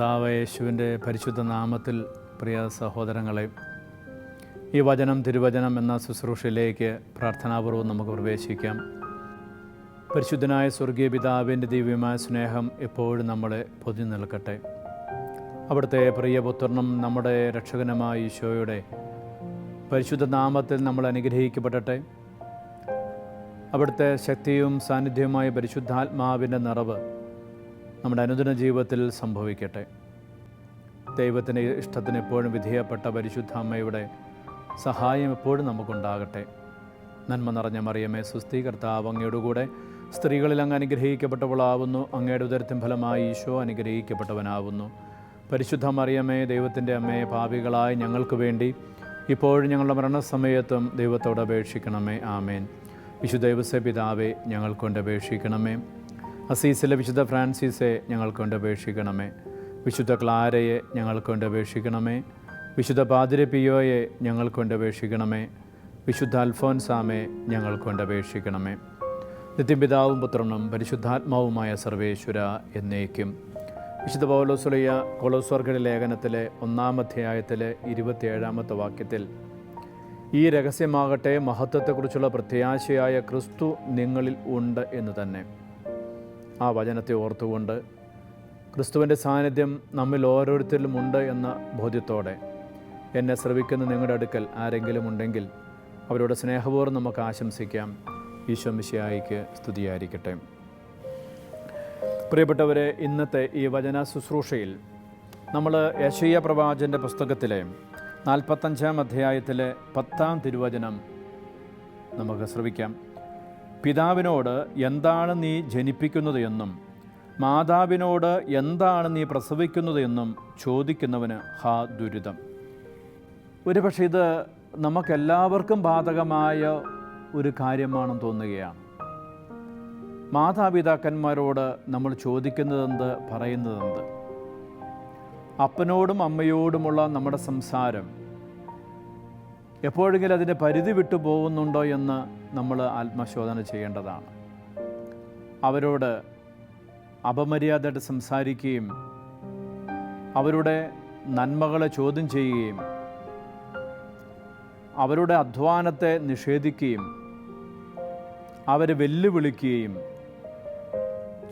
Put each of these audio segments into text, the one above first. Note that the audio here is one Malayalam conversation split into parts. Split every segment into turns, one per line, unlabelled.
കർത്താവ് യേശുവിൻ്റെ പരിശുദ്ധ നാമത്തിൽ പ്രിയ സഹോദരങ്ങളെ, ഈ വചനം തിരുവചനം എന്ന ശുശ്രൂഷയിലേക്ക് പ്രാർത്ഥനാപൂർവ്വം നമുക്ക് പ്രവേശിക്കാം. പരിശുദ്ധനായ സ്വർഗീയ പിതാവിൻ്റെ ദിവ്യമായ സ്നേഹം എപ്പോഴും നമ്മളെ പൊതിഞ്ഞു നിൽക്കട്ടെ. അവിടുത്തെ പ്രിയപുത്രനും നമ്മുടെ രക്ഷകനുമായ ഈശോയുടെ പരിശുദ്ധ നാമത്തിൽ നമ്മൾ അനുഗ്രഹിക്കപ്പെടട്ടെ. അവിടുത്തെ ശക്തിയും സാന്നിധ്യവുമായ പരിശുദ്ധാത്മാവിൻ്റെ നിറവ് നമ്മുടെ അനുദിന ജീവിതത്തിൽ സംഭവിക്കട്ടെ. ദൈവത്തിൻ്റെ ഇഷ്ടത്തിന് എപ്പോഴും വിധേയപ്പെട്ട പരിശുദ്ധ അമ്മയുടെ സഹായം എപ്പോഴും നമുക്കുണ്ടാകട്ടെ. നന്മ നിറഞ്ഞ മറിയമേ സുസ്തി, കർത്താവ് അങ്ങയോടുകൂടെ സ്ത്രീകളിൽ അങ്ങ് അനുഗ്രഹിക്കപ്പെട്ടവളാവുന്നു. അങ്ങയുടെ ഉദരത്തിൻ ഫലമായി ഈശോ അനുഗ്രഹിക്കപ്പെട്ടവനാവുന്നു. പരിശുദ്ധ മറിയമേ, ദൈവത്തിൻ്റെ അമ്മയെ, പാപികളായ ഞങ്ങൾക്ക് വേണ്ടി ഇപ്പോഴും ഞങ്ങളുടെ മരണസമയത്തും ദൈവത്തോട് അപേക്ഷിക്കണമേ. ആമേൻ. വിശുദ്ധ ദേവസ്വ പിതാവേ, ഞങ്ങൾക്കൊണ്ട് അപേക്ഷിക്കണമേ. അസീസിലെ വിശുദ്ധ ഫ്രാൻസിസെ ഞങ്ങൾക്കൊണ്ട് അപേക്ഷിക്കണമേ. വിശുദ്ധ ക്ലാരയെ ഞങ്ങൾക്കൊണ്ട് അപേക്ഷിക്കണമേ. വിശുദ്ധ പാതിരി പിയോയെ ഞങ്ങൾക്കൊണ്ട് അപേക്ഷിക്കണമേ. വിശുദ്ധ അൽഫോൻസാമെ ഞങ്ങൾക്കൊണ്ട് അപേക്ഷിക്കണമേ. നിത്യപിതാവും പുത്രനും പരിശുദ്ധാത്മാവുമായ സർവേശ്വര എന്നേക്കും. വിശുദ്ധ പൗലോസ്ലീഹ കൊലോസ്യർക്കുടെ ലേഖനത്തിലെ 1-ാം അധ്യായത്തിലെ 27-ാമത്തെ വാക്യത്തിൽ, ഈ രഹസ്യമാകട്ടെ, മഹത്വത്തെക്കുറിച്ചുള്ള പ്രത്യാശയായ ക്രിസ്തു നിങ്ങളിൽ ഉണ്ട് എന്ന് തന്നെ. ആ വചനത്തെ ഓർത്തുകൊണ്ട് ക്രിസ്തുവിൻ്റെ സാന്നിധ്യം നമ്മിൽ ഓരോരുത്തരിലും ഉണ്ട് എന്ന ബോധ്യത്തോടെ എന്നെ ശ്രവിക്കുന്ന നിങ്ങളുടെ അടുക്കൽ ആരെങ്കിലും ഉണ്ടെങ്കിൽ അവരോട് സ്നേഹപൂർവ്വം നമുക്ക് ആശംസിക്കാം. ഈശോ മിശിഹായിക്ക് സ്തുതിയായിരിക്കട്ടെ. പ്രിയപ്പെട്ടവരെ, ഇന്നത്തെ ഈ വചന ശുശ്രൂഷയിൽ നമ്മൾ യെശയ്യാ പ്രവാചകൻ്റെ പുസ്തകത്തിലെ 45-ാം അധ്യായത്തിലെ 10-ാം തിരുവചനം നമുക്ക് ശ്രവിക്കാം. പിതാവിനോട് എന്താണ് നീ ജനിപ്പിക്കുന്നത് എന്നും മാതാവിനോട് എന്താണ് നീ പ്രസവിക്കുന്നത് എന്നും ചോദിക്കുന്നവന് ഹാ ദുരിതം. ഒരുപക്ഷെ ഇത് നമുക്കെല്ലാവർക്കും ബാധകമായ ഒരു കാര്യമാണെന്ന് തോന്നുകയാണ്. മാതാപിതാക്കന്മാരോട് നമ്മൾ ചോദിക്കുന്നതെന്ത്, പറയുന്നതെന്ത്? അപ്പനോടും അമ്മയോടുമുള്ള നമ്മുടെ സംസാരം എപ്പോഴെങ്കിലും അതിൻ്റെ പരിധി വിട്ടു പോകുന്നുണ്ടോ എന്ന് നമ്മൾ ആത്മശോധന ചെയ്യേണ്ടതാണ്. അവരോട് അപമര്യാദയായിട്ട് സംസാരിക്കുകയും അവരുടെ നന്മകളെ ചോദ്യം ചെയ്യുകയും അവരുടെ അധ്വാനത്തെ നിഷേധിക്കുകയും അവരെ വെല്ലുവിളിക്കുകയും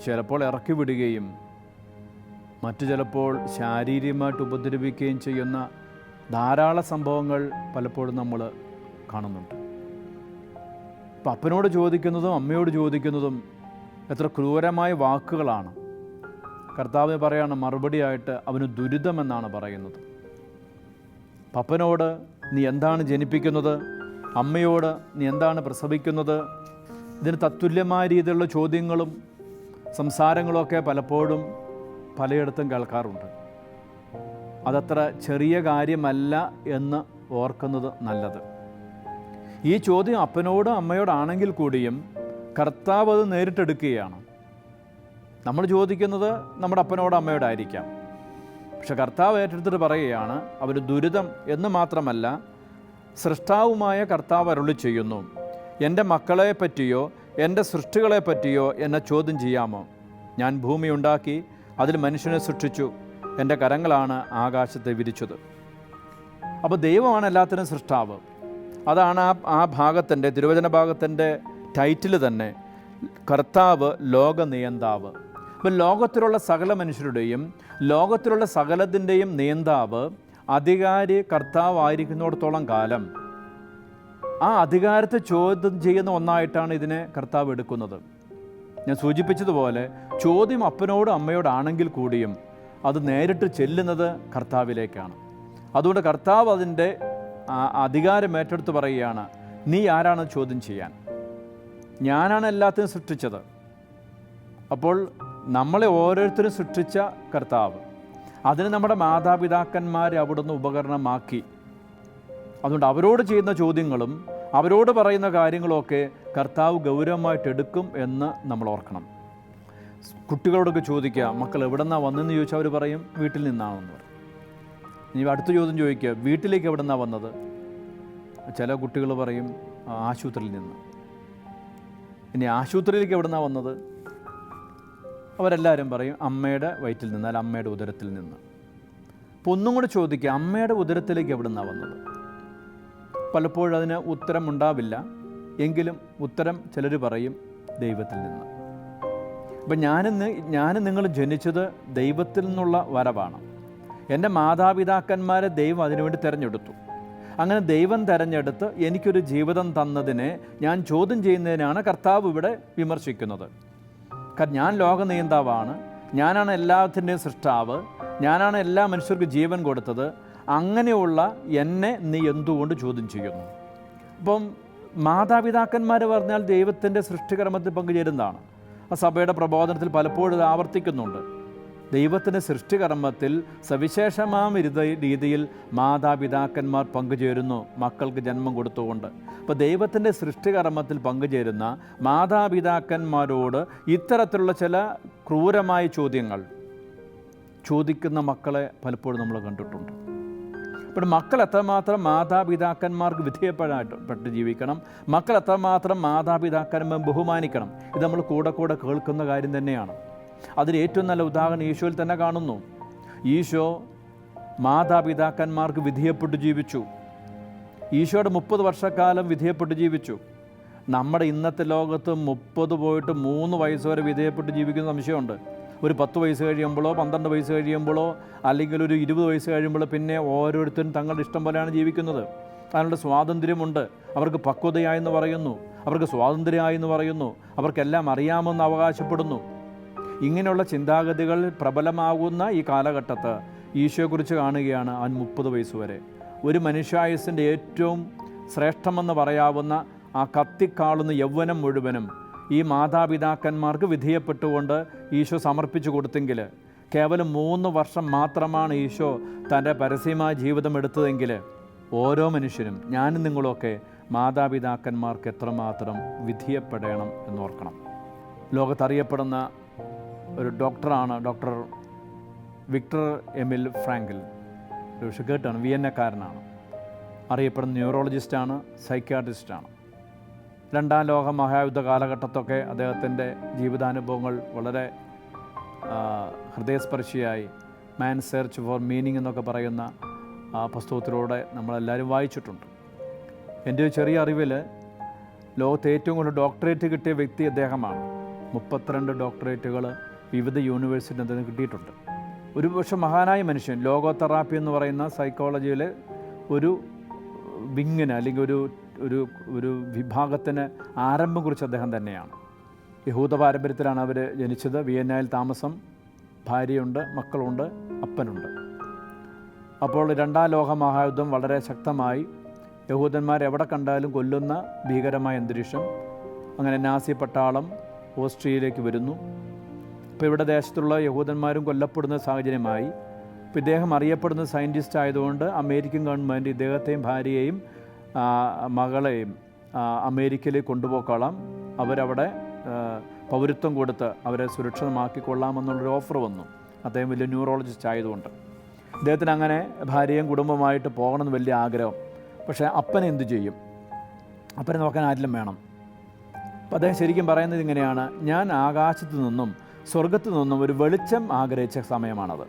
ചിലപ്പോൾ ഇറക്കി വിടുകയും മറ്റു ചിലപ്പോൾ ശാരീരികമായിട്ട് ഉപദ്രവിക്കുകയും ചെയ്യുന്ന ധാരാളം സംഭവങ്ങൾ പലപ്പോഴും നമ്മൾ കാണുന്നുണ്ട്. അപ്പം അപ്പനോട് ചോദിക്കുന്നതും അമ്മയോട് ചോദിക്കുന്നതും എത്ര ക്രൂരമായ വാക്കുകളാണ്. കർത്താവ് പറയാണ് മറുപടിയായിട്ട് അവന് ദുരിതമെന്നാണ് പറയുന്നത്. അപ്പനോട് നീ എന്താണ് ജനിപ്പിക്കുന്നത്, അമ്മയോട് നീ എന്താണ് പ്രസവിക്കുന്നത്, ഇതിന് തത്തുല്യമായ രീതിയിലുള്ള ചോദ്യങ്ങളും സംസാരങ്ങളുമൊക്കെ പലപ്പോഴും പലയിടത്തും കേൾക്കാറുണ്ട്. അതത്ര ചെറിയ കാര്യമല്ല എന്ന് ഓർക്കുന്നത് നല്ലത്. ഈ ചോദ്യം അപ്പനോട് അമ്മയോടാണെങ്കിൽ കൂടിയും കർത്താവ് അത് നേരിട്ടെടുക്കുകയാണ്. നമ്മൾ ചോദിക്കുന്നത് നമ്മുടെ അപ്പനോട് അമ്മയോടായിരിക്കാം. പക്ഷെ കർത്താവ് ഏറ്റെടുത്തിട്ട് പറയുകയാണ് അവർ ദുരിതം എന്ന് മാത്രമല്ല, സൃഷ്ടാവുമായ കർത്താവ് അരുളി ചെയ്യുന്നു, എൻ്റെ മക്കളെ പറ്റിയോ എൻ്റെ സൃഷ്ടികളെ പറ്റിയോ എന്നെ ചോദ്യം ചെയ്യാമോ? ഞാൻ ഭൂമി ഉണ്ടാക്കി അതിൽ മനുഷ്യനെ സൃഷ്ടിച്ചു, എൻ്റെ കരങ്ങളാണ് ആകാശത്തെ വിരിച്ചത്. അപ്പോൾ ദൈവമാണ് എല്ലാത്തിനും സൃഷ്ടാവ്. അതാണ് ആ ഭാഗത്തിൻ്റെ തിരുവചന ഭാഗത്തിൻ്റെ ടൈറ്റിൽ തന്നെ, കർത്താവ് ലോക നിയന്താവ്. അപ്പം ലോകത്തിലുള്ള സകല മനുഷ്യരുടെയും ലോകത്തിലുള്ള സകലത്തിൻ്റെയും നിയന്താവ്, അധികാരി കർത്താവായിരിക്കുന്നിടത്തോളം കാലം ആ അധികാരത്തെ ചോദ്യം ചെയ്യുന്ന ഒന്നായിട്ടാണ് ഇതിനെ കർത്താവ് എടുക്കുന്നത്. ഞാൻ സൂചിപ്പിച്ചതുപോലെ ചോദ്യം അപ്പനോട് അമ്മയോടാണെങ്കിൽ കൂടിയും അത് നേരിട്ട് ചെല്ലുന്നത് കർത്താവിലേക്കാണ്. അതുകൊണ്ട് കർത്താവ് അതിൻ്റെ അധികാരം ഏറ്റെടുത്ത് പറയുകയാണ്, നീ ആരാണ് ചോദ്യം ചെയ്യാൻ? ഞാനാണ് എല്ലാത്തിനും സൃഷ്ടിച്ചത്. അപ്പോൾ നമ്മളെ ഓരോരുത്തരും സൃഷ്ടിച്ച കർത്താവ്, അതിന് നമ്മുടെ മാതാപിതാക്കന്മാരെ അവിടുന്ന് ഉപകരണമാക്കി. അതുകൊണ്ട് അവരോട് ചെയ്യുന്ന ചോദ്യങ്ങളും അവരോട് പറയുന്ന കാര്യങ്ങളുമൊക്കെ കർത്താവ് ഗൗരവമായിട്ട് എടുക്കും എന്ന് നമ്മൾ ഓർക്കണം. കുട്ടികളോടൊക്കെ ചോദിക്കുക, മക്കൾ എവിടെ നിന്നാണ് വന്നതെന്ന് ചോദിച്ചാൽ അവർ പറയും വീട്ടിൽ നിന്നാണെന്ന് പറയും. ഇനി അടുത്ത ചോദ്യം ചോദിക്കുക, വീട്ടിലേക്ക് എവിടെ നിന്നാണ് വന്നത്? ചില കുട്ടികൾ പറയും ആശുപത്രിയിൽ നിന്ന്. ഇനി ആശുപത്രിയിലേക്ക് എവിടെ നിന്നാണ് വന്നത്? അവരെല്ലാവരും പറയും അമ്മയുടെ വയറ്റിൽ നിന്ന്, അല്ല അമ്മയുടെ ഉദരത്തിൽ നിന്ന്. അപ്പോൾ ഒന്നും കൂടെ ചോദിക്കുക, അമ്മയുടെ ഉദരത്തിലേക്ക് എവിടെ നിന്നാണ് വന്നത്? പലപ്പോഴും അതിന് ഉത്തരമുണ്ടാവില്ല, എങ്കിലും ഉത്തരം ചിലർ പറയും ദൈവത്തിൽ നിന്ന്. അപ്പം ഞാനും നിങ്ങൾ ജനിച്ചത് ദൈവത്തിൽ നിന്നുള്ള വരവാണ്. എൻ്റെ മാതാപിതാക്കന്മാരെ ദൈവം അതിനുവേണ്ടി തിരഞ്ഞെടുത്തു. അങ്ങനെ ദൈവം തിരഞ്ഞെടുത്ത് എനിക്കൊരു ജീവിതം തന്നതിനെ ഞാൻ ചോദ്യം ചെയ്യുന്നതിനാണ് കർത്താവ് ഇവിടെ വിമർശിക്കുന്നത്. കാരണം ഞാൻ ലോകനിയന്താവാണ്, ഞാനാണ് എല്ലാത്തിൻ്റെയും സൃഷ്ടാവ്, ഞാനാണ് എല്ലാ മനുഷ്യർക്കും ജീവൻ കൊടുത്തത്. അങ്ങനെയുള്ള എന്നെ നീ എന്തുകൊണ്ട് ചോദ്യം ചെയ്യുന്നു? അപ്പം മാതാപിതാക്കന്മാർ പറഞ്ഞാൽ ദൈവത്തിൻ്റെ സൃഷ്ടികർമ്മത്തിൽ പങ്കുചേരുന്നതാണ്. ആ സഭയുടെ പ്രബോധനത്തിൽ പലപ്പോഴും ഇത് ആവർത്തിക്കുന്നുണ്ട്. ദൈവത്തിൻ്റെ സൃഷ്ടികർമ്മത്തിൽ സവിശേഷമാം രീതിയിൽ മാതാപിതാക്കന്മാർ പങ്കുചേരുന്നു മക്കൾക്ക് ജന്മം കൊടുത്തുകൊണ്ട്. അപ്പോൾ ദൈവത്തിൻ്റെ സൃഷ്ടികർമ്മത്തിൽ പങ്കുചേരുന്ന മാതാപിതാക്കന്മാരോട് ഇത്തരത്തിലുള്ള ചില ക്രൂരമായ ചോദ്യങ്ങൾ ചോദിക്കുന്ന മക്കളെ പലപ്പോഴും നമ്മൾ കണ്ടിട്ടുണ്ട്. അപ്പോൾ മക്കൾ എത്രമാത്രം മാതാപിതാക്കന്മാർക്ക് വിധേയപ്പെട്ട് ജീവിക്കണം, മക്കൾ എത്രമാത്രം മാതാപിതാക്കന്മാരെ ബഹുമാനിക്കണം, ഇത് നമ്മൾ കൂടെ കേൾക്കുന്ന കാര്യം തന്നെയാണ്. അതിന് ഏറ്റവും നല്ല ഉദാഹരണം ഈശോയിൽ തന്നെ കാണുന്നു. ഈശോ മാതാപിതാക്കന്മാർക്ക് വിധേയപ്പെട്ട് ജീവിച്ചു. ഈശോയുടെ 30 വർഷക്കാലം വിധേയപ്പെട്ട് ജീവിച്ചു. നമ്മുടെ ഇന്നത്തെ ലോകത്ത് 30 പോയിട്ട് 3 വയസ്സ് വരെ വിധേയപ്പെട്ട് ജീവിക്കുന്ന സംശയമുണ്ട്. ഒരു 10 വയസ്സ് കഴിയുമ്പോഴോ 12 വയസ്സ് കഴിയുമ്പോഴോ അല്ലെങ്കിൽ ഒരു 20 വയസ്സ് കഴിയുമ്പോഴോ പിന്നെ ഓരോരുത്തരും തങ്ങളുടെ ഇഷ്ടം പോലെയാണ് ജീവിക്കുന്നത്. അതിനുള്ള സ്വാതന്ത്ര്യമുണ്ട്. അവർക്ക് പക്വതയായെന്ന് പറയുന്നു, അവർക്ക് സ്വാതന്ത്ര്യമായെന്ന് പറയുന്നു, അവർക്കെല്ലാം അറിയാമെന്ന് അവകാശപ്പെടുന്നു. ഇങ്ങനെയുള്ള ചിന്താഗതികൾ പ്രബലമാകുന്ന ഈ കാലഘട്ടത്ത് ഈശോയെക്കുറിച്ച് കാണുകയാണ്. അവൻ 30 വയസ്സ് വരെ ഒരു മനുഷ്യായുസ്സിൻ്റെ ഏറ്റവും ശ്രേഷ്ഠമെന്ന് പറയാവുന്ന ആ കത്തിക്കാളുന്ന യൗവനം മുഴുവനും ഈ മാതാപിതാക്കന്മാർക്ക് വിധേയപ്പെട്ടുകൊണ്ട് ഈശോ സമർപ്പിച്ചു കൊടുത്തെങ്കിൽ, കേവലം 3 വർഷം മാത്രമാണ് ഈശോ തൻ്റെ പരസ്യമായ ജീവിതം എടുത്തതെങ്കിൽ, ഓരോ മനുഷ്യനും ഞാനും നിങ്ങളൊക്കെ മാതാപിതാക്കന്മാർക്ക് എത്രമാത്രം വിധേയപ്പെടണം എന്നോർക്കണം. ലോകത്തറിയപ്പെടുന്ന ഒരു ഡോക്ടറാണ് ഡോക്ടർ വിക്ടർ എമിൽ ഫ്രാങ്കിൾ. ഒരു കേട്ടാണ്, വിയന്നക്കാരനാണ്, അറിയപ്പെടുന്ന ന്യൂറോളജിസ്റ്റാണ്, സൈക്യാട്രിസ്റ്റാണ്. 2ാം ലോക മഹായുദ്ധ കാലഘട്ടത്തൊക്കെ അദ്ദേഹത്തിൻ്റെ ജീവിതാനുഭവങ്ങൾ വളരെ ഹൃദയസ്പർശിയായി മാൻ സെർച്ച് ഫോർ മീനിങ് എന്നൊക്കെ പറയുന്ന ആ പുസ്തകത്തിലൂടെ നമ്മളെല്ലാവരും വായിച്ചിട്ടുണ്ട്. എൻ്റെ ഒരു ചെറിയ അറിവിൽ ലോകത്ത് ഏറ്റവും കൂടുതൽ ഡോക്ടറേറ്റ് കിട്ടിയ വ്യക്തി അദ്ദേഹമാണ്. 32 ഡോക്ടറേറ്റുകൾ വിവിധ യൂണിവേഴ്സിറ്റി അദ്ദേഹത്തിന് കിട്ടിയിട്ടുണ്ട്. ഒരു പക്ഷേ മഹാനായ മനുഷ്യൻ. ലോഗോതെറാപ്പി എന്ന് പറയുന്ന സൈക്കോളജിയിലെ ഒരു വിങ്ങിന് അല്ലെങ്കിൽ ഒരു വിഭാഗത്തിന് ആരംഭം കുറിച്ച് അദ്ദേഹം തന്നെയാണ്. യഹൂദ പാരമ്പര്യത്തിലാണ് അവർ ജനിച്ചത്. വിയന്നയിൽ താമസം, ഭാര്യയുണ്ട്, മക്കളുണ്ട്, അപ്പനുണ്ട്. അപ്പോൾ 2ാം ലോക മഹായുദ്ധം വളരെ ശക്തമായി. യഹൂദന്മാരെവിടെ കണ്ടാലും കൊല്ലുന്ന ഭീകരമായ അന്തരീക്ഷം. അങ്ങനെ നാസി പട്ടാളം ഓസ്ട്രിയയിലേക്ക് വരുന്നു. ഇപ്പോൾ ഇവിടെ ദേശത്തുള്ള യഹൂദന്മാരും കൊല്ലപ്പെടുന്ന സാഹചര്യമായി. ഇപ്പോൾ ഇദ്ദേഹം അറിയപ്പെടുന്ന സയൻറ്റിസ്റ്റ് ആയതുകൊണ്ട് അമേരിക്കൻ ഗവൺമെൻറ് ഇദ്ദേഹത്തെയും ഭാര്യയെയും മകളെയും അമേരിക്കയിലേക്ക് കൊണ്ടുപോയിക്കോളാം, അവരവിടെ പൗരത്വം കൊടുത്ത് അവരെ സുരക്ഷിതമാക്കിക്കൊള്ളാമെന്നുള്ളൊരു ഓഫർ വന്നു. അദ്ദേഹം വലിയ ന്യൂറോളജിസ്റ്റ് ആയതുകൊണ്ട് അദ്ദേഹത്തിന് അങ്ങനെ ഭാര്യയും കുടുംബമായിട്ട് പോകണമെന്ന് വലിയ ആഗ്രഹം. പക്ഷേ അപ്പനെ എന്തു ചെയ്യും? അപ്പനെ നോക്കാൻ ആരെങ്കിലും വേണം. അപ്പോൾ അദ്ദേഹം ശരിക്കും പറയുന്നത് ഇങ്ങനെയാണ്: ഞാൻ ആകാശത്തു നിന്നും സ്വർഗത്തു നിന്നും ഒരു വെളിച്ചം ആഗ്രഹിച്ച സമയമാണത്.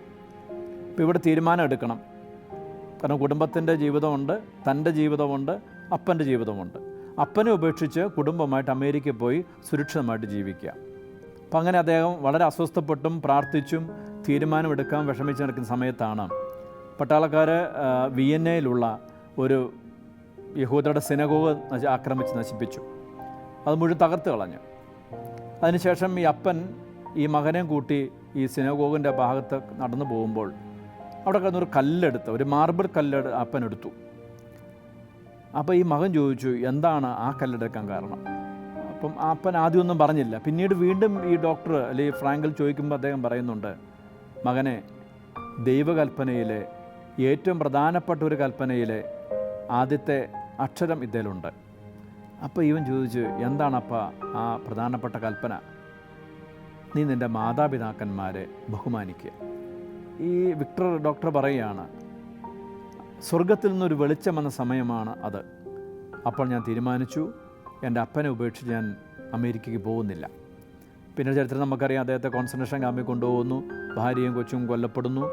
ഇപ്പോൾ ഇവിടെ തീരുമാനം എടുക്കണം. കാരണം കുടുംബത്തിൻ്റെ ജീവിതമുണ്ട്, തൻ്റെ ജീവിതമുണ്ട്, അപ്പൻ്റെ ജീവിതമുണ്ട്. അപ്പനെ ഉപേക്ഷിച്ച് കുടുംബമായിട്ട് അമേരിക്കയിൽ പോയി സുരക്ഷിതമായിട്ട് ജീവിക്കുക. അപ്പം അങ്ങനെ അദ്ദേഹം വളരെ അസ്വസ്ഥപ്പെട്ടും പ്രാർത്ഥിച്ചും തീരുമാനമെടുക്കാൻ വിഷമിച്ച് നടക്കുന്ന സമയത്താണ് പട്ടാളക്കാർ വിയന്നയിലുള്ള ഒരു യഹൂദരുടെ സിനഗോഗ് ആക്രമിച്ച് നശിപ്പിച്ചു. അത് മുഴുവൻ തകർത്ത് കളഞ്ഞു. അതിനുശേഷം ഈ അപ്പൻ ഈ മകനെ കൂട്ടി ഈ സിനഗോഗിൻ്റെ ഭാഗത്ത് നടന്നു പോകുമ്പോൾ അവിടെ കിടന്നൊരു കല്ലെടുത്ത്, ഒരു മാർബിൾ കല്ല് അപ്പനെടുത്തു. അപ്പോൾ ഈ മകൻ ചോദിച്ചു, എന്താണ് ആ കല്ലെടുക്കാൻ കാരണം? അപ്പം അപ്പൻ ആദ്യമൊന്നും പറഞ്ഞില്ല. പിന്നീട് വീണ്ടും ഈ ഡോക്ടർ അല്ലെങ്കിൽ ഫ്രാങ്കിൾ ചോദിക്കുമ്പോൾ അദ്ദേഹം പറയുന്നുണ്ട്, മകനെ, ദൈവകൽപ്പനയിലെ ഏറ്റവും പ്രധാനപ്പെട്ട ഒരു കൽപ്പനയിലെ ആദ്യത്തെ അക്ഷരം ഇതിലുണ്ട്. അപ്പോൾ ഇവൻ ചോദിച്ചു, എന്താണപ്പ ആ പ്രധാനപ്പെട്ട കൽപ്പന? നീ നിൻ്റെ മാതാപിതാക്കന്മാരെ ബഹുമാനിക്കുക. ഈ വിക്ടർ ഡോക്ടർ പറയുകയാണ്, സ്വർഗത്തിൽ നിന്നൊരു വെളിച്ചം വന്ന സമയമാണ് അത്. അപ്പോൾ ഞാൻ തീരുമാനിച്ചു, എൻ്റെ അപ്പനെ ഉപേക്ഷിച്ച് ഞാൻ അമേരിക്കയ്ക്ക് പോകുന്നില്ല. പിന്നെ ചരിത്രം നമുക്കറിയാം, അദ്ദേഹത്തെ കോൺസെൻട്രേഷൻ ക്യാമ്പിൽ കൊണ്ടുപോകുന്നു, ഭാര്യയും കൊച്ചും കൊല്ലപ്പെടുന്നു,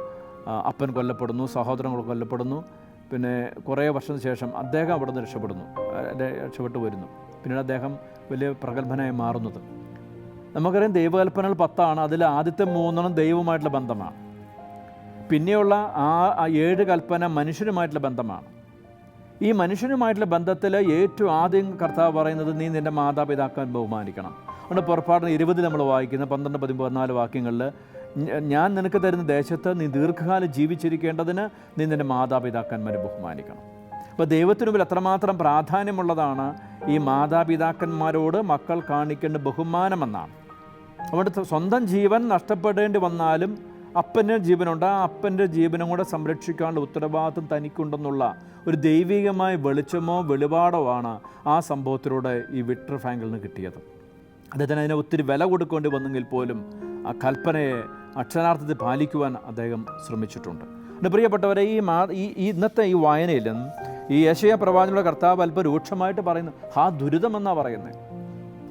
അപ്പൻ കൊല്ലപ്പെടുന്നു, സഹോദരങ്ങൾ കൊല്ലപ്പെടുന്നു. പിന്നെ കുറേ വർഷത്തിന് ശേഷം അദ്ദേഹം അവിടെ നിന്ന് രക്ഷപ്പെട്ടു വരുന്നു. പിന്നീട് അദ്ദേഹം വലിയ പ്രഗത്ഭനായി മാറുന്നത്. നമുക്കറിയാം ദൈവകൽപ്പനകൾ 10 അതിൽ ആദ്യത്തെ 3 ദൈവവുമായിട്ടുള്ള ബന്ധമാണ്. പിന്നെയുള്ള ആ 7 കൽപ്പന മനുഷ്യനുമായിട്ടുള്ള ബന്ധമാണ്. ഈ മനുഷ്യനുമായിട്ടുള്ള ബന്ധത്തിൽ ഏറ്റവും ആദ്യം കർത്താവ് പറയുന്നത് നീ നിൻ്റെ മാതാപിതാക്കളെ ബഹുമാനിക്കണം. അതുകൊണ്ട് പുറപ്പാടിന് 20 നമ്മൾ വായിക്കുന്ന 12, 14 വാക്യങ്ങളിൽ ഞാൻ നിനക്ക് തരുന്ന ദേശത്ത് നീ ദീർഘകാലം ജീവിച്ചിരിക്കേണ്ടതിന് നീ നിൻ്റെ മാതാപിതാക്കന്മാരെ ബഹുമാനിക്കണം. അപ്പോൾ ദൈവത്തിനു മുമ്പിൽ അത്രമാത്രം പ്രാധാന്യമുള്ളതാണ് ഈ മാതാപിതാക്കന്മാരോട് മക്കൾ കാണിക്കേണ്ട ബഹുമാനമെന്നാണ്. അവിടെ സ്വന്തം ജീവൻ നഷ്ടപ്പെടേണ്ടി വന്നാലും അപ്പൻ്റെ ജീവനുണ്ട്, ആ അപ്പൻ്റെ ജീവനും കൂടെ സംരക്ഷിക്കാനുള്ള ഉത്തരവാദിത്വം തനിക്കുണ്ടെന്നുള്ള ഒരു ദൈവികമായ വെളിച്ചമോ വെളിപാടോ ആണ് ആ സംഭവത്തിലൂടെ ഈ വിക്ടർ ഫ്രാങ്കലിന് കിട്ടിയത്. അദ്ദേഹത്തിന് അതിനെ ഒത്തിരി വില കൊടുക്കേണ്ടി വന്നെങ്കിൽ പോലും ആ കൽപ്പനയെ അക്ഷരാർത്ഥത്തിൽ പാലിക്കുവാൻ അദ്ദേഹം ശ്രമിച്ചിട്ടുണ്ട്. എൻ്റെ പ്രിയപ്പെട്ടവരെ, ഈ ഇന്നത്തെ ഈ വായനയിലും ഈ യെശയ്യാ പ്രവാചകന്റെ കർത്താവ് അല്പം രൂക്ഷമായിട്ട് പറയുന്നു, ദുരിതമെന്നാണ് പറയുന്നത്.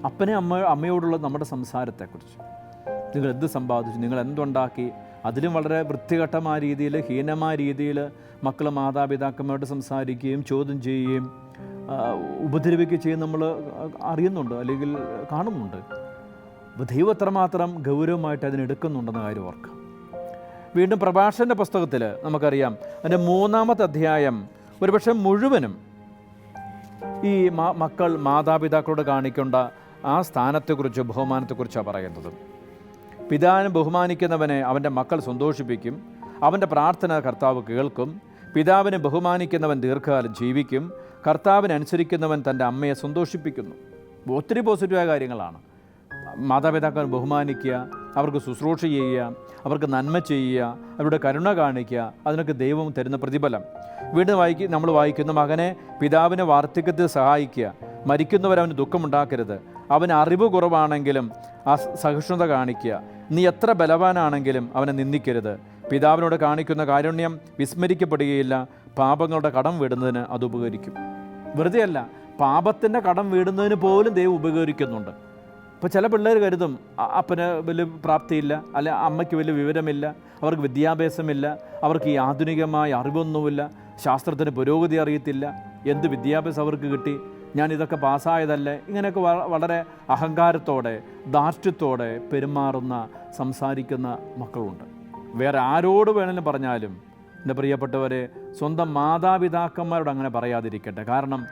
അപ്പനെ അമ്മയോടുള്ള നമ്മുടെ സംസാരത്തെക്കുറിച്ച്, നിങ്ങൾ എന്ത് സമ്പാദിച്ചു, നിങ്ങൾ എന്തുണ്ടാക്കി, അതിലും വളരെ വൃത്തികെട്ടമായ രീതിയിൽ, ഹീനമായ രീതിയിൽ മക്കൾ മാതാപിതാക്കന്മാരോട് സംസാരിക്കുകയും ചോദ്യം ചെയ്യുകയും ഉപദ്രവിക്കുകയും ചെയ്യുന്ന നമ്മൾ അറിയുന്നുണ്ട്, അല്ലെങ്കിൽ കാണുന്നുണ്ട്. അപ്പോൾ ദൈവം എത്രമാത്രം ഗൗരവമായിട്ട് അതിനെടുക്കുന്നുണ്ടെന്ന കാര്യം ഓർക്കാം. വീണ്ടും പ്രഭാഷകൻ്റെ പുസ്തകത്തിൽ നമുക്കറിയാം, അതിൻ്റെ 3-ാമത്തെ അധ്യായം ഒരുപക്ഷെ മുഴുവനും ഈ മക്കൾ മാതാപിതാക്കളോട് കാണിക്കേണ്ട ആ സ്ഥാനത്തെക്കുറിച്ച്, ബഹുമാനത്തെക്കുറിച്ചാണ് പറയുന്നത്. പിതാവിനെ ബഹുമാനിക്കുന്നവനെ അവൻ്റെ മക്കൾ സന്തോഷിപ്പിക്കും, അവൻ്റെ പ്രാർത്ഥന കർത്താവ് കേൾക്കും. പിതാവിനെ ബഹുമാനിക്കുന്നവൻ ദീർഘകാലം ജീവിക്കും, കർത്താവിനെ അനുസരിക്കുന്നവൻ തൻ്റെ അമ്മയെ സന്തോഷിപ്പിക്കുന്നു. ഒത്തിരി പോസിറ്റീവായ കാര്യങ്ങളാണ്. മാതാപിതാക്കളെ ബഹുമാനിക്കുക, അവർക്ക് ശുശ്രൂഷ ചെയ്യുക, അവർക്ക് നന്മ ചെയ്യുക, അവരുടെ കരുണ കാണിക്കുക, അതിനൊക്കെ ദൈവം തരുന്ന പ്രതിഫലം. വീണ്ടും നമ്മൾ വായിക്കുന്ന, മകനെ പിതാവിനെ വാർദ്ധക്യത്തിൽ സഹായിക്കുക, മരിക്കുന്നവരവന് ദുഃഖമുണ്ടാക്കരുത്, അവന് അറിവ് കുറവാണെങ്കിലും സഹിഷ്ണുത കാണിക്കുക, നീ എത്ര ബലവാനാണെങ്കിലും അവനെ നിന്ദിക്കരുത്. പിതാവിനോട് കാണിക്കുന്ന കാരുണ്യം വിസ്മരിക്കപ്പെടുകയില്ല, പാപങ്ങളുടെ കടം വീടുന്നതിന് അത് ഉപകരിക്കും. വെറുതെ അല്ല, പാപത്തിൻ്റെ കടം വീടുന്നതിന് പോലും ദൈവം ഉപകരിക്കുന്നുണ്ട്. ഇപ്പോൾ ചില പിള്ളേർ കരുതും അപ്പന് വലിയ പ്രാപ്തിയില്ല, അല്ലെ അമ്മയ്ക്ക് വലിയ വിവരമില്ല, അവർക്ക് വിദ്യാഭ്യാസമില്ല, അവർക്ക് ഈ ആധുനികമായ അറിവൊന്നുമില്ല, ശാസ്ത്രത്തിന് പുരോഗതി അറിയത്തില്ല, എന്ത് വിദ്യാഭ്യാസം അവർക്ക് കിട്ടി, ഞാൻ ഇതൊക്കെ പാസ്സായതല്ലേ, ഇങ്ങനെയൊക്കെ വളരെ അഹങ്കാരത്തോടെ ധാർഷ്ട്യത്തോടെ പെരുമാറുന്ന സംസാരിക്കുന്ന മക്കളുണ്ട്. വേറെ ആരോട് വേണമെങ്കിലും പറഞ്ഞാലും എൻ്റെ പ്രിയപ്പെട്ടവരെ, സ്വന്തം മാതാപിതാക്കന്മാരോട് അങ്ങനെ പറയാതിരിക്കട്ടെ. കാരണം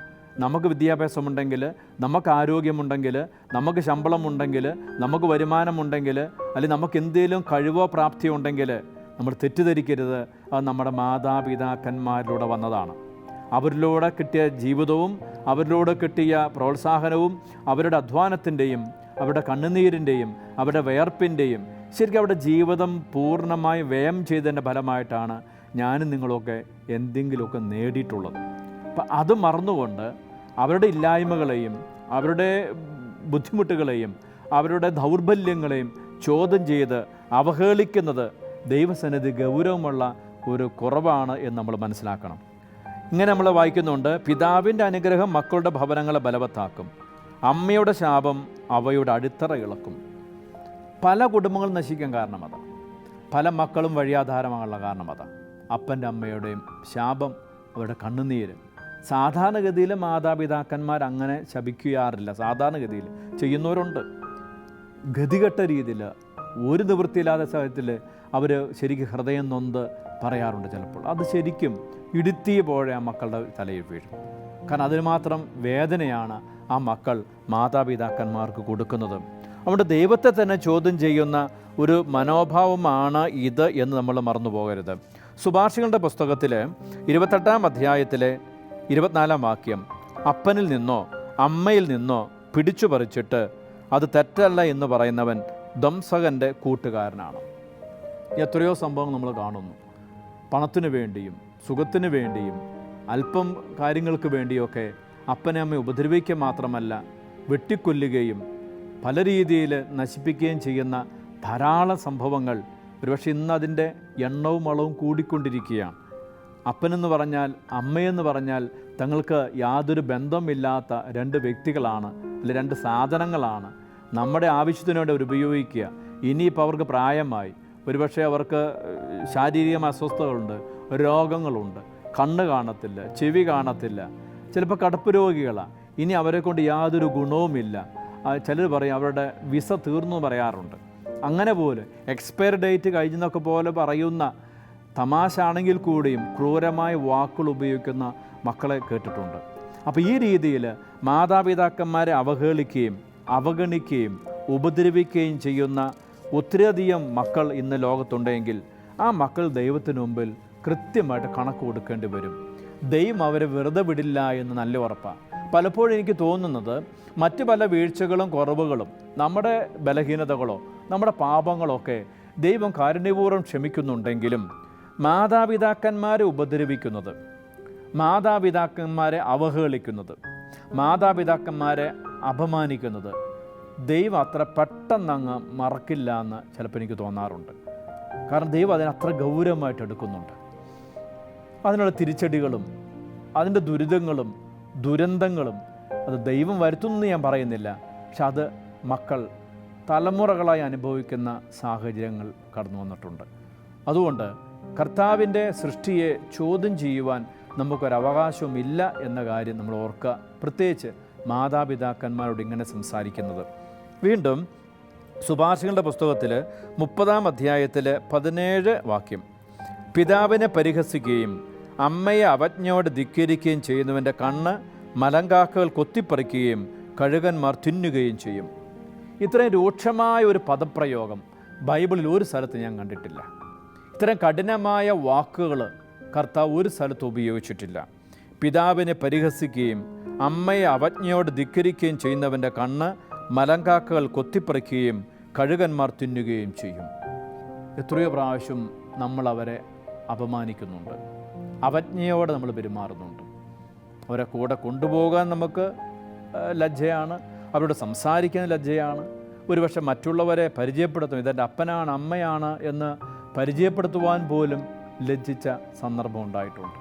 നമുക്ക് വിദ്യാഭ്യാസമുണ്ടെങ്കിൽ, നമുക്ക് ആരോഗ്യമുണ്ടെങ്കിൽ, നമുക്ക് ശമ്പളമുണ്ടെങ്കിൽ, നമുക്ക് വരുമാനമുണ്ടെങ്കിൽ, അല്ലെങ്കിൽ നമുക്ക് എന്തെങ്കിലും കഴിവോ പ്രാപ്തിയോ ഉണ്ടെങ്കിൽ നമ്മൾ തെറ്റിദ്ധരിക്കരുത്, അത് നമ്മുടെ മാതാപിതാക്കന്മാരിലൂടെ വന്നതാണ്. അവരിലൂടെ കിട്ടിയ ജീവിതവും അവരിലൂടെ കിട്ടിയ പ്രോത്സാഹനവും അവരുടെ അധ്വാനത്തിൻ്റെയും അവരുടെ കണ്ണുനീരിൻ്റെയും അവരുടെ വിയർപ്പിൻ്റെയും ശരിക്കും അവരുടെ ജീവിതം പൂർണ്ണമായി വ്യയം ചെയ്തതിൻ്റെ ഫലമായിട്ടാണ് ഞാനും നിങ്ങളൊക്കെ എന്തെങ്കിലുമൊക്കെ നേടിയിട്ടുള്ളത്. അപ്പം അത് മറന്നുകൊണ്ട് അവരുടെ ഇല്ലായ്മകളെയും അവരുടെ ബുദ്ധിമുട്ടുകളെയും അവരുടെ ദൗർബല്യങ്ങളെയും ചോദ്യം ചെയ്ത് അവഹേളിക്കുന്നത് ദൈവസന്നിധി ഗൗരവമുള്ള ഒരു കുറവാണ് എന്ന് നമ്മൾ മനസ്സിലാക്കണം. ഇങ്ങനെ നമ്മൾ വായിക്കുന്നുണ്ട്, പിതാവിൻ്റെ അനുഗ്രഹം മക്കളുടെ ഭവനങ്ങളെ ബലവത്താക്കും, അമ്മയുടെ ശാപം അവയുടെ അടിത്തറ ഇളക്കും. പല കുടുംബങ്ങളും നശിക്കാൻ കാരണം അതാണ്, പല മക്കളും വഴിയാധാരമാകാനുള്ള കാരണം അതാണ്. അപ്പൻ്റെ അമ്മയുടെയും ശാപം, അവരുടെ കണ്ണുനീര്. സാധാരണഗതിയിൽ മാതാപിതാക്കന്മാർ അങ്ങനെ ശപിക്കാറില്ല, സാധാരണഗതിയിൽ ചെയ്യുന്നവരുണ്ട്. ഗതികെട്ട രീതിയിൽ ഒരു നിവൃത്തിയില്ലാത്ത സാഹചര്യത്തിൽ അവർ ശരിക്കും ഹൃദയം നൊന്ത് പറയാറുണ്ട്. ചിലപ്പോൾ അത് ശരിക്കും ഇടുത്തിയ പോലെ ആ മക്കളുടെ തലയിൽ വീഴും. കാരണം അതിന് മാത്രം വേദനയാണ് ആ മക്കൾ മാതാപിതാക്കന്മാർക്ക് കൊടുക്കുന്നത്. അതുകൊണ്ട് ദൈവത്തെ തന്നെ ചോദ്യം ചെയ്യുന്ന ഒരു മനോഭാവമാണ് ഇത് എന്ന് നമ്മൾ മറന്നു പോകരുത്. സുഭാഷികളുടെ പുസ്തകത്തിൽ 28-ാം അധ്യായത്തിലെ 24-ാം വാക്യം, അപ്പനിൽ നിന്നോ അമ്മയിൽ നിന്നോ പിടിച്ചു പറിച്ചിട്ട് അത് തെറ്റല്ല എന്ന് പറയുന്നവൻ ധ്വംസകൻ്റെ കൂട്ടുകാരനാണ്. എത്രയോ സംഭവങ്ങൾ നമ്മൾ കാണുന്നു. പണത്തിനു വേണ്ടിയും സുഖത്തിനു വേണ്ടിയും അല്പം കാര്യങ്ങൾക്ക് വേണ്ടിയൊക്കെ അപ്പനെ അമ്മയെ ഉപദ്രവിക്കുക മാത്രമല്ല, വെട്ടിക്കൊല്ലുകയും പല രീതിയിൽ നശിപ്പിക്കുകയും ചെയ്യുന്ന ധാരാളം സംഭവങ്ങൾ ഒരുപക്ഷെ ഇന്ന് അതിൻ്റെ എണ്ണവും അളവും കൂടിക്കൊണ്ടിരിക്കുകയാണ്. അപ്പനെന്ന് പറഞ്ഞാൽ അമ്മയെന്ന് പറഞ്ഞാൽ തങ്ങൾക്ക് യാതൊരു ബന്ധമില്ലാത്ത രണ്ട് വ്യക്തികളാണ്, അല്ലെ രണ്ട് സാധനങ്ങളാണ്. നമ്മുടെ ആവശ്യത്തിന് വേണ്ടി അവർ ഉപയോഗിക്കുക. ഇനിയിപ്പോൾ അവർക്ക് പ്രായമായി, ഒരുപക്ഷെ അവർക്ക് ശാരീരികമായ അസ്വസ്ഥതകളുണ്ട്, രോഗങ്ങളുണ്ട്, കണ്ണ് കാണത്തില്ല, ചെവി കാണത്തില്ല, ചിലപ്പോൾ കടപ്പ് രോഗികളാണ്. ഇനി അവരെ കൊണ്ട് യാതൊരു ഗുണവുമില്ല. ചിലർ പറയും അവരുടെ വിസ തീർന്നു പറയാറുണ്ട്. അങ്ങനെ പോലെ എക്സ്പയർ ഡേറ്റ് കഴിഞ്ഞെന്നൊക്കെ പോലെ പറയുന്ന തമാശ ആണെങ്കിൽ കൂടിയും ക്രൂരമായ വാക്കുകൾ ഉപയോഗിക്കുന്ന മക്കളെ കേട്ടിട്ടുണ്ട്. അപ്പോൾ ഈ രീതിയിൽ മാതാപിതാക്കന്മാരെ അവഹേളിക്കുകയും അവഗണിക്കുകയും ഉപദ്രവിക്കുകയും ചെയ്യുന്ന ഒത്തിരിയധികം മക്കൾ ഇന്ന് ലോകത്തുണ്ടെങ്കിൽ ആ മക്കൾ ദൈവത്തിന് മുമ്പിൽ കൃത്യമായിട്ട് കണക്ക് കൊടുക്കേണ്ടി വരും. ദൈവം അവരെ വെറുതെ വിടില്ല എന്ന് നല്ല ഉറപ്പാണ്. പലപ്പോഴും എനിക്ക് തോന്നുന്നത് മറ്റ് പല വീഴ്ചകളും കുറവുകളും, നമ്മുടെ ബലഹീനതകളോ നമ്മുടെ പാപങ്ങളൊക്കെ ദൈവം കാരുണ്യപൂർവ്വം ക്ഷമിക്കുന്നുണ്ടെങ്കിലും മാതാപിതാക്കന്മാരെ ഉപദ്രവിക്കുന്നത്, മാതാപിതാക്കന്മാരെ അവഹേളിക്കുന്നത്, മാതാപിതാക്കന്മാരെ അപമാനിക്കുന്നത് ദൈവം അത്ര പെട്ടെന്നങ്ങ് മറക്കില്ല എന്ന് ചിലപ്പോൾ എനിക്ക് തോന്നാറുണ്ട്. കാരണം ദൈവം അതിനെ അത്ര ഗൗരവമായിട്ട് എടുക്കുന്നുണ്ട്. അതിനുള്ള തിരിച്ചടികളും അതിൻ്റെ ദുരിതങ്ങളും ദുരന്തങ്ങളും അത് ദൈവം വരുത്തുമെന്ന് ഞാൻ പറയുന്നില്ല. പക്ഷെ അത് മക്കൾ തലമുറകളായി അനുഭവിക്കുന്ന സാഹചര്യങ്ങൾ കടന്നു വന്നിട്ടുണ്ട്. അതുകൊണ്ട് കർത്താവിൻ്റെ സൃഷ്ടിയെ ചോദ്യം ചെയ്യുവാൻ നമുക്കൊരവകാശവും ഇല്ല എന്ന കാര്യം നമ്മൾ ഓർക്കുക. പ്രത്യേകിച്ച് മാതാപിതാക്കന്മാരോട് ഇങ്ങനെ സംസാരിക്കുന്നത്. വീണ്ടും സുഭാഷികളുടെ പുസ്തകത്തിൽ 30-ാം അധ്യായത്തിൽ 17 വാക്യം, പിതാവിനെ പരിഹസിക്കുകയും അമ്മയെ അവജ്ഞയോട് ധിക്കരിക്കുകയും ചെയ്യുന്നവൻ്റെ കണ്ണ് മലങ്കാക്കകൾ കൊത്തിപ്പറിക്കുകയും കഴുകന്മാർ തിന്നുകയും ചെയ്യും. ഇത്രയും രൂക്ഷമായ ഒരു പദപ്രയോഗം ബൈബിളിൽ ഒരു സ്ഥലത്ത് ഞാൻ കണ്ടിട്ടില്ല. ഇത്തരം കഠിനമായ വാക്കുകൾ കർത്താവ് ഒരു സ്ഥലത്ത് ഉപയോഗിച്ചിട്ടില്ല. പിതാവിനെ പരിഹസിക്കുകയും അമ്മയെ അവജ്ഞയോട് ധിക്കരിക്കുകയും ചെയ്യുന്നവൻ്റെ കണ്ണ് മലങ്കാക്കകൾ കൊത്തിപ്പറിക്കുകയും കഴുകന്മാർ തിന്നുകയും ചെയ്യും. എത്രയോ പ്രാവശ്യം നമ്മൾ അവരെ അപമാനിക്കുന്നുണ്ട്, അവജ്ഞയോടെ നമ്മൾ പെരുമാറുന്നുണ്ട്. അവരെ കൂടെ കൊണ്ടുപോകാൻ നമുക്ക് ലജ്ജയാണ്, അവരോട് സംസാരിക്കാൻ ലജ്ജയാണ്. ഒരുപക്ഷെ മറ്റുള്ളവരെ പരിചയപ്പെടുത്തും, ഇതെൻ്റെ അപ്പനാണ് അമ്മയാണ് എന്ന് പരിചയപ്പെടുത്തുവാൻ പോലും ലജ്ജിച്ച സന്ദർഭം ഉണ്ടായിട്ടുണ്ട്.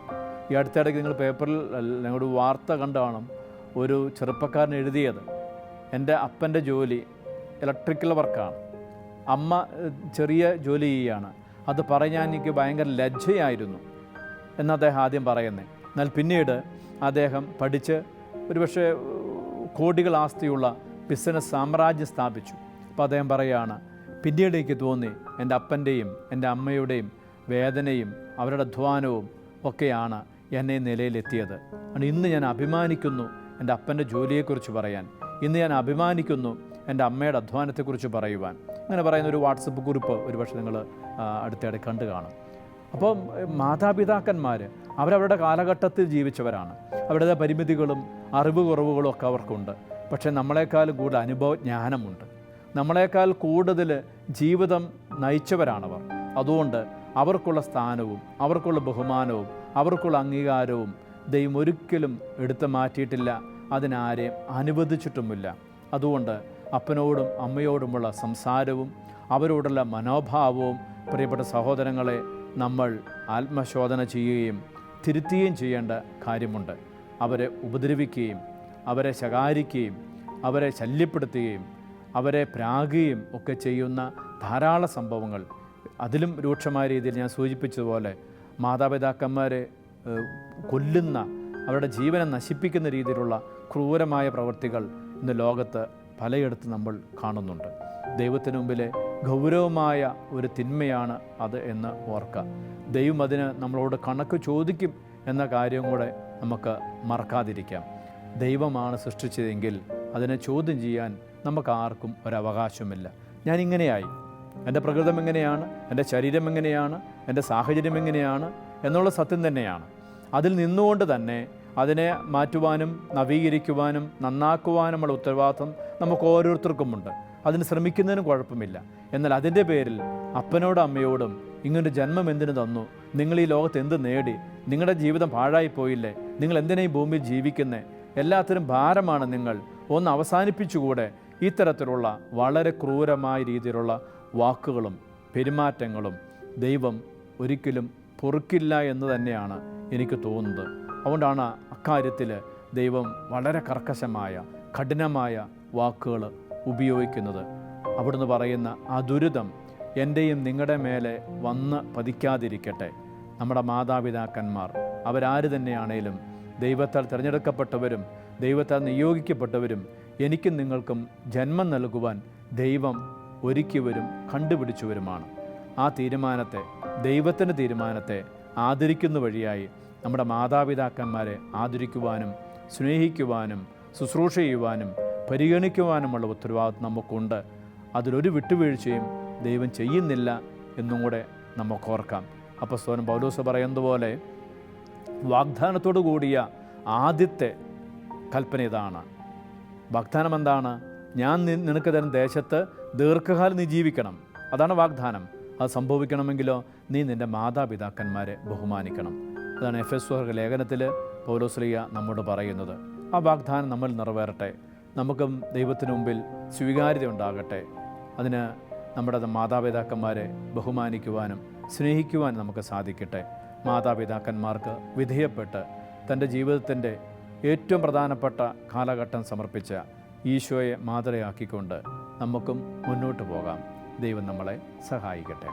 ഈ അടുത്തിടയ്ക്ക് നിങ്ങൾ പേപ്പറിൽ നിങ്ങളുടെ വാർത്ത കണ്ടു കാണും. ഒരു ചെറുപ്പക്കാരൻ എഴുതിയത്, എൻ്റെ അപ്പൻ്റെ ജോലി ഇലക്ട്രിക്കൽ വർക്കാണ്, അമ്മ ചെറിയ ജോലി ചെയ്യുകയാണ്, അത് പറയാൻ എനിക്ക് ഭയങ്കര ലജ്ജയായിരുന്നു എന്ന് അദ്ദേഹം ആദ്യം പറയുന്നത്. എന്നാൽ പിന്നീട് അദ്ദേഹം പഠിച്ച് ഒരുപക്ഷെ കോടികൾ ആസ്തിയുള്ള ബിസിനസ് സാമ്രാജ്യം സ്ഥാപിച്ചു. അപ്പോൾ അദ്ദേഹം പറയുകയാണ്, പിന്നീട് എനിക്ക് തോന്നി എൻ്റെ അപ്പൻ്റെയും എൻ്റെ അമ്മയുടെയും വേദനയും അവരുടെ അധ്വാനവും ഒക്കെയാണ് എന്നെ ഈ നിലയിലെത്തിയത്. ഇന്ന് ഞാൻ അഭിമാനിക്കുന്നു എൻ്റെ അപ്പൻ്റെ ജോലിയെക്കുറിച്ച് പറയാൻ, ഇന്ന് ഞാൻ അഭിമാനിക്കുന്നു എൻ്റെ അമ്മയുടെ അധ്വാനത്തെക്കുറിച്ച് പറയുവാൻ. അങ്ങനെ പറയുന്ന ഒരു വാട്സപ്പ് ഗ്രൂപ്പ് ഒരുപക്ഷെ നിങ്ങൾ അടുത്തിടെ കണ്ടു കാണും. അപ്പം മാതാപിതാക്കന്മാർ അവരവരുടെ കാലഘട്ടത്തിൽ ജീവിച്ചവരാണ്. അവരുടെ പരിമിതികളും അറിവ് കുറവുകളും ഒക്കെ അവർക്കുണ്ട്. പക്ഷേ നമ്മളെക്കാൾ കൂടുതൽ അനുഭവജ്ഞാനമുണ്ട്, നമ്മളെക്കാൾ കൂടുതൽ ജീവിതം നയിച്ചവരാണവർ. അതുകൊണ്ട് അവർക്കുള്ള സ്ഥാനവും അവർക്കുള്ള ബഹുമാനവും അവർക്കുള്ള അംഗീകാരവും ദൈവം ഒരിക്കലും എടുത്തു മാറ്റിയിട്ടില്ല, അതിനാരെയും അനുവദിച്ചിട്ടുമില്ല. അതുകൊണ്ട് അപ്പനോടും അമ്മയോടുമുള്ള സംസാരവും അവരോടുള്ള മനോഭാവവും പ്രിയപ്പെട്ട സഹോദരങ്ങളെ നമ്മൾ ആത്മശോധന ചെയ്യുകയും തിരുത്തുകയും ചെയ്യേണ്ട കാര്യമുണ്ട്. അവരെ ഉപദ്രവിക്കുകയും അവരെ ശകാരിക്കുകയും അവരെ ശല്യപ്പെടുത്തുകയും അവരെ പ്രാകുകയും ഒക്കെ ചെയ്യുന്ന ധാരാളം സംഭവങ്ങൾ, അതിലും രൂക്ഷമായ രീതിയിൽ ഞാൻ സൂചിപ്പിച്ചതുപോലെ മാതാപിതാക്കന്മാരെ കൊല്ലുന്ന, അവരുടെ ജീവനെ നശിപ്പിക്കുന്ന രീതിയിലുള്ള ക്രൂരമായ പ്രവൃത്തികൾ ഇന്ന് ലോകത്ത് പലയിടത്ത് നമ്മൾ കാണുന്നുണ്ട്. ദൈവത്തിന് മുമ്പിലെ ഗൗരവമായ ഒരു തിന്മയാണ് അത് എന്ന് ഓർക്കുക. ദൈവം അതിന് നമ്മളോട് കണക്ക് ചോദിക്കും എന്ന കാര്യം കൂടെ നമുക്ക് മറക്കാതിരിക്കാം. ദൈവമാണ് സൃഷ്ടിച്ചതെങ്കിൽ അതിനെ ചോദ്യം ചെയ്യാൻ നമുക്ക് ആർക്കും ഒരവകാശമില്ല. ഞാനിങ്ങനെയായി, എൻ്റെ പ്രകൃതം എങ്ങനെയാണ്, എൻ്റെ ശരീരം എങ്ങനെയാണ്, എൻ്റെ സാഹചര്യം എങ്ങനെയാണ് എന്നുള്ള സത്യം തന്നെയാണ്. അതിൽ നിന്നുകൊണ്ട് തന്നെ അതിനെ മാറ്റുവാനും നവീകരിക്കുവാനും നന്നാക്കുവാനുമുള്ള ഉത്തരവാദിത്വം നമുക്ക് ഓരോരുത്തർക്കുമുണ്ട്. അതിന് ശ്രമിക്കുന്നതിനും കുഴപ്പമില്ല. എന്നാൽ അതിൻ്റെ പേരിൽ അപ്പനോടും അമ്മയോടും ഇങ്ങനൊരു ജന്മം എന്തിനു തന്നു, നിങ്ങൾ ഈ ലോകത്ത് എന്ത് നേടി, നിങ്ങളുടെ ജീവിതം പാഴായിപ്പോയില്ലേ, നിങ്ങൾ എന്തിനാ ഈ ഭൂമിയിൽ ജീവിക്കുന്നേ, എല്ലാത്തിനും ഭാരമാണ് നിങ്ങൾ, ഒന്ന് അവസാനിപ്പിച്ചുകൂടെ, ഇത്തരത്തിലുള്ള വളരെ ക്രൂരമായ രീതിയിലുള്ള വാക്കുകളും പെരുമാറ്റങ്ങളും ദൈവം ഒരിക്കലും പൊറുക്കില്ല എന്ന് തന്നെയാണ് എനിക്ക് തോന്നുന്നത്. അതുകൊണ്ടാണ് അക്കാര്യത്തിൽ ദൈവം വളരെ കർക്കശമായ കഠിനമായ വാക്കുകൾ ഉപയോഗിക്കുന്നത്. അവിടുന്ന് പറയുന്ന ആ ദുരിതം എൻ്റെയും നിങ്ങളുടെ മേലെ വന്ന് പതിക്കാതിരിക്കട്ടെ. നമ്മുടെ മാതാപിതാക്കന്മാർ അവരാര് തന്നെയാണേലും ദൈവത്താൽ തിരഞ്ഞെടുക്കപ്പെട്ടവരും ദൈവത്താൽ നിയോഗിക്കപ്പെട്ടവരും എനിക്കും നിങ്ങൾക്കും ജന്മം നൽകുവാൻ ദൈവം ഒരുക്കിയവരും കണ്ടുപിടിച്ചവരുമാണ്. ആ തീരുമാനത്തെ, ദൈവത്തിൻ്റെ തീരുമാനത്തെ ആദരിക്കുന്ന വഴിയായി നമ്മുടെ മാതാപിതാക്കന്മാരെ ആദരിക്കുവാനും സ്നേഹിക്കുവാനും ശുശ്രൂഷ ചെയ്യുവാനും പരിഗണിക്കുവാനുമുള്ള ഉത്തരവാദിത്വം നമുക്കുണ്ട്. അതിലൊരു വിട്ടുവീഴ്ചയും ദൈവം ചെയ്യുന്നില്ല എന്നും കൂടെ നമുക്കോർക്കാം. അപ്പോസ്തലൻ പൗലോസ് പറയുന്നത് പോലെ വാഗ്ദാനത്തോടു കൂടിയ ആദ്യത്തെ കൽപ്പന ഇതാണ്. വാഗ്ദാനം എന്താണ്? ഞാൻ നിനക്ക് തരുന്ന ദേശത്ത് ദീർഘകാലം നീ ജീവിക്കണം. അതാണ് വാഗ്ദാനം. അത് സംഭവിക്കണമെങ്കിലോ നീ നിൻ്റെ മാതാപിതാക്കന്മാരെ ബഹുമാനിക്കണം. അതാണ് എഫെസ്യർ ലേഖനത്തിൽ പൗലോസ്ലീഹ നമ്മോട് പറയുന്നത്. ആ വാഗ്ദാനം നമ്മൾ നിറവേറട്ടെ. നമുക്കും ദൈവത്തിനു മുമ്പിൽ സ്വീകാര്യത ഉണ്ടാകട്ടെ. അതിന് നമ്മുടെ മാതാപിതാക്കന്മാരെ ബഹുമാനിക്കുവാനും സ്നേഹിക്കുവാനും നമുക്ക് സാധിക്കട്ടെ. മാതാപിതാക്കന്മാർക്ക് വിധേയപ്പെട്ട് തൻ്റെ ജീവിതത്തിൻ്റെ ഏറ്റവും പ്രധാനപ്പെട്ട കാലഘട്ടം സമർപ്പിച്ച ഈശോയെ മാതൃകയാക്കിക്കൊണ്ട് നമുക്കും മുന്നോട്ട് പോകാം. ദൈവം നമ്മളെ സഹായിക്കട്ടെ.